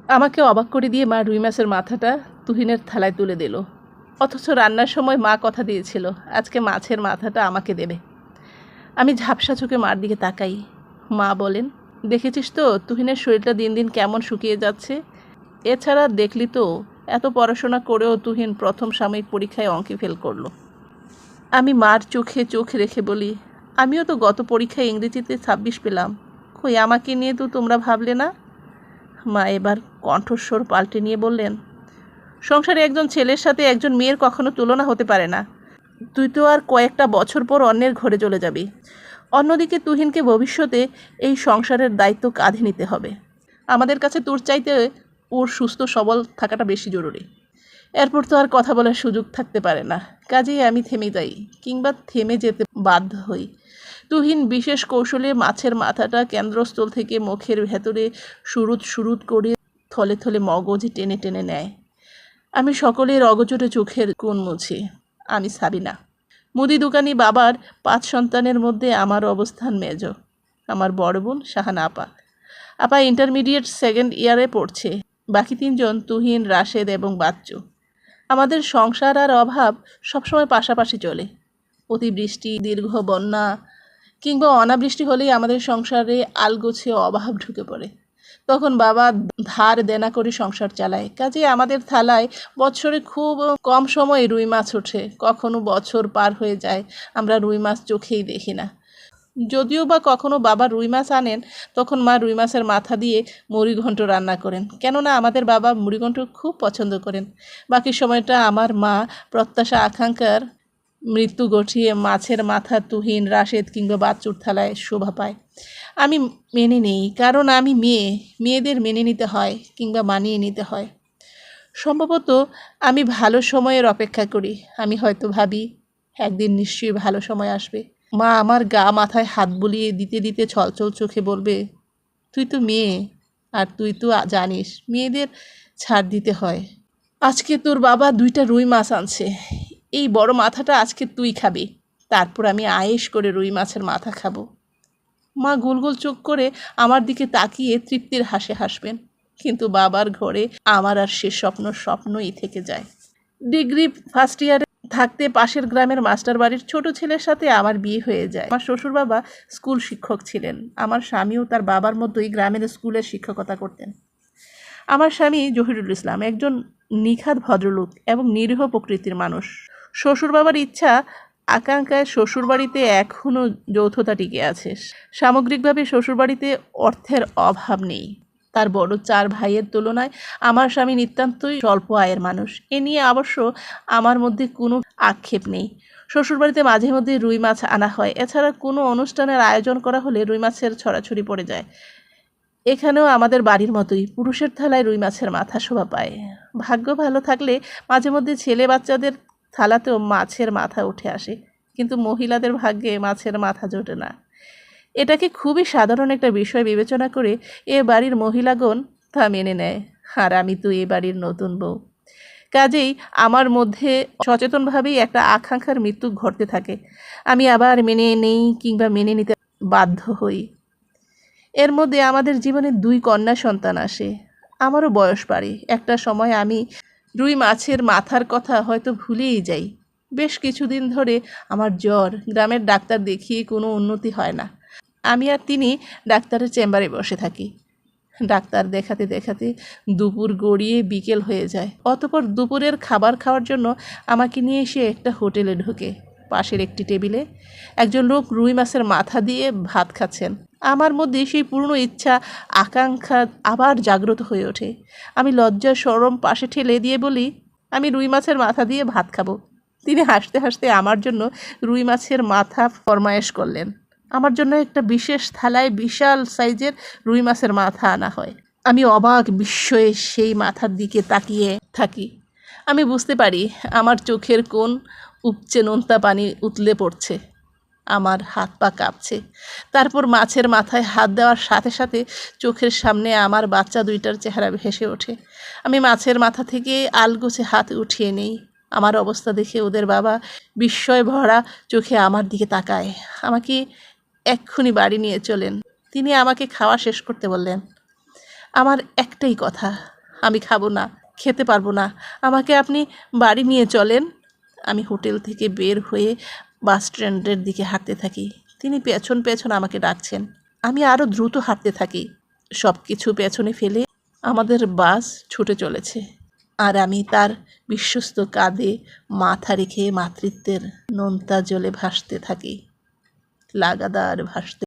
আমাকে অবাক করে দিয়ে মা রুই মাছের মাথাটা তুহিনের থালায় তুলে দিল। অথচ রান্নার সময় মা কথা দিয়েছিল আজকে মাছের মাথাটা আমাকে দেবে। আমি ঝাপসা চোখে মার দিকে তাকাই। মা বলেন, দেখেছিস তো তুহিনের শরীরটা দিন দিন কেমন শুকিয়ে যাচ্ছে। এছাড়া দেখলি তো এত পড়াশোনা করেও তুহিন প্রথম সাময়িক পরীক্ষায় অঙ্কে ফেল করলো। আমি মার চোখে চোখ রেখে বলি, আমিও তো গত পরীক্ষায় ইংরেজিতে 26 পেলাম। কই আমাকে নিয়ে তো তোমরা ভাবলে না। মা এবার কণ্ঠস্বর পাল্টে নিয়ে বললেন, সংসারে একজন ছেলের সাথে একজন মেয়ের কখনো তুলনা হতে পারে না। তুই তো আর কয়েকটা বছর পর অন্যের ঘরে চলে যাবি। অন্যদিকে তুহিনকে ভবিষ্যতে এই সংসারের দায়িত্ব কাঁধে নিতে হবে। আমাদের কাছে তোর চাইতে ওর সুস্থ সবল থাকাটা বেশি জরুরি। এরপর তো আর কথা বলার সুযোগ থাকতে পারে না। কাজেই আমি থেমে যাই, কিংবা থেমে যেতে বাধ্য হই। তুহিন বিশেষ কৌশলে মাছের মাথাটা কেন্দ্রস্থল থেকে মুখের ভেতরে সুরুত সুরুত করে থলে থলে মগজে টেনে টেনে নেয়। আমি সকলের অগোচরে চোখের কোণ মুছি। আমি সাবিনা, মুদি দোকানি বাবার 5 সন্তানের মধ্যে আমার অবস্থান মেজ। আমার বড় বোন শাহানা আপা। আপা ইন্টারমিডিয়েট 2nd ইয়ারে পড়ছে। বাকি 3 জন তুহিন, রাশেদ এবং বাচ্চু। আমাদের সংসার আর অভাব সবসময় পাশাপাশি চলে। অতিবৃষ্টি, দীর্ঘ বন্যা কিংবা অনাবৃষ্টি হলেই আমাদের সংসারে আলগোছে অভাব ঢুকে পড়ে। তখন বাবা ধার দেনা করে সংসার চালায়। কাজে আমাদের থালায় বছরে খুব কম সময়ে রুই মাছ ওঠে। কখনো বছর পার হয়ে যায়, আমরা রুই মাছ চোখেই দেখি না। যদিও বা কখনো বাবা রুই মাছ আনেন, তখন মা রুই মাছের মাথা দিয়ে মুড়িঘণ্ট রান্না করেন। কেননা আমাদের বাবা মুড়িঘণ্ট খুব পছন্দ করেন। বাকি সময়টা আমার মা প্রত্যাশা আকাঙ্ক্ষার মৃত্যু ঘটিয়ে মাছের মাথা তুহিন, রাশেদ কিংবা বাচ্চুর থালায় শোভা পায়। আমি মেনে নেই, কারণ আমি মেয়ে। মেয়েদের মেনে নিতে হয় কিংবা মানিয়ে নিতে হয়। সম্ভবত আমি ভালো সময়ের অপেক্ষা করি। আমি হয়তো ভাবি একদিন নিশ্চয়ই ভালো সময় আসবে। মা আমার গা মাথায় হাত বুলিয়ে দিতে দিতে ছলছল চোখে বলবে, তুই তো মেয়ে, আর তুই তো জানিস মেয়েদের ছাড় দিতে হয়। আজকে তোর বাবা 2টা রুই মাছ আনছে। এই বড় মাথাটা আজকে তুই খাবি, তারপর আমি আয়েশ করে রুই মাছের মাথা খাবো। মা গোল গোল চোখ করে আমার দিকে তাকিয়ে তৃপ্তির হাসি হাসবেন। কিন্তু বাবার ঘরে আমার আর সে স্বপ্নই থেকে যায়। ডিগ্রি 1st ইয়ারে থাকতে পাশের গ্রামের মাস্টার বাড়ির ছোট ছেলের সাথে আমার বিয়ে হয়ে যায়। আমার শ্বশুর বাবা স্কুল শিক্ষক ছিলেন। আমার স্বামীও তার বাবার মতোই গ্রামের স্কুলের শিক্ষকতা করতেন। আমার স্বামী জহিরুল ইসলাম একজন নিখাদ ভদ্রলোক এবং নিরীহ প্রকৃতির মানুষ। শ্বশুর বাবার ইচ্ছা আকাঙ্ক্ষায় শ্বশুরবাড়িতে এখনও যৌথতা টিকে আছে। সামগ্রিকভাবে শ্বশুরবাড়িতে অর্থের অভাব নেই। তার বড় 4 ভাইয়ের তুলনায় আমার স্বামী নিতান্তই স্বল্প আয়ের মানুষ। এ নিয়ে অবশ্য আমার মধ্যে কোনো আক্ষেপ নেই। শ্বশুরবাড়িতে মাঝে মধ্যে রুই মাছ আনা হয়। এছাড়া কোনো অনুষ্ঠানের আয়োজন করা হলে রুই মাছের ছড়াছড়ি পড়ে যায়। এখানেও আমাদের বাড়ির মতোই পুরুষের থালায় রুই মাছের মাথা শোভা পায়। ভাগ্য ভালো থাকলে মাঝে মধ্যে ছেলে বাচ্চাদের থালাতেও মাছের মাথা উঠে আসে, কিন্তু মহিলাদের ভাগ্যে মাছের মাথা জোটে না। এটাকে খুবই সাধারণ একটা বিষয় বিবেচনা করে এ বাড়ির মহিলাগণ তা মেনে নেয়। আর আমি তো এ বাড়ির নতুন বউ। কাজেই আমার মধ্যে সচেতনভাবেই একটা আকাঙ্ক্ষার মৃত্যু ঘটতে থাকে। আমি আবার মেনে নেই কিংবা মেনে নিতে বাধ্য হই। এর মধ্যে আমাদের জীবনে 2 কন্যা সন্তান আসে। আমারও বয়স বাড়ে। একটা সময় আমি রুই মাছের মাথার কথা হয়তো ভুলেই যাই। বেশ কিছুদিন ধরে আমার জ্বর। গ্রামের ডাক্তার দেখিয়ে কোনো উন্নতি হয় না। আমি আর তিনি ডাক্তারের চেম্বারে বসে থাকি। ডাক্তার দেখাতে দেখাতে দুপুর গড়িয়ে বিকেল হয়ে যায়। অতঃপর দুপুরের খাবার খাওয়ার জন্য আমাকে নিয়ে এসে একটা হোটেলে ঢোকে। পাশের একটি টেবিলে একজন লোক রুই মাছের মাথা দিয়ে ভাত খাচ্ছেন। আমার মধ্যে সেই পুরনো ইচ্ছা আকাঙ্ক্ষা আবার জাগ্রত হয়ে ওঠে। আমি লজ্জা শরম পাশে ঠেলে দিয়ে বলি, আমি রুই মাছের মাথা দিয়ে ভাত খাবো। তিনি হাসতে হাসতে আমার জন্য রুই মাছের মাথা ফরমায়েশ করলেন। আমার জন্য একটা বিশেষ থালায় বিশাল সাইজের রুই মাছের মাথা আনা হয়। আমি অবাক বিস্ময়ে সেই মাথার দিকে তাকিয়ে থাকি। আমি বুঝতে পারি আমার চোখের কোণ উপচে নোনতা পানি উতলে পড়ছে। আমার হাত পা কাঁপছে। তারপর মাছের মাথায় হাত দেওয়ার সাথে সাথে চোখের সামনে আমার বাচ্চা 2টার চেহারা ভেসে ওঠে। আমি মাছের মাথা থেকে আলগোছে হাত উঠিয়ে নেই। আমার অবস্থা দেখে ওদের বাবা বিস্ময় ভরা চোখে আমার দিকে তাকায়। আমাকে এক্ষুনি বাড়ি নিয়ে চলেন। তিনি আমাকে খাওয়া শেষ করতে বললেন। আমার একটাই কথা, আমি খাবো না, খেতে পারবো না, আমাকে আপনি বাড়ি নিয়ে চলেন। আমি হোটেল থেকে বের হয়ে বাস স্ট্যান্ডের দিকে হাঁটতে থাকি। তিনি পেছন পেছন আমাকে ডাকছেন। আমি আরও দ্রুত হাঁটতে থাকি। সব কিছু পেছনে ফেলে আমাদের বাস ছুটে চলেছে, আর আমি তার বিশ্বস্ত কাঁধে মাথা রেখে মাতৃত্বের নোনতা জলে ভাসতে থাকি, লাগাতার ভাসতে।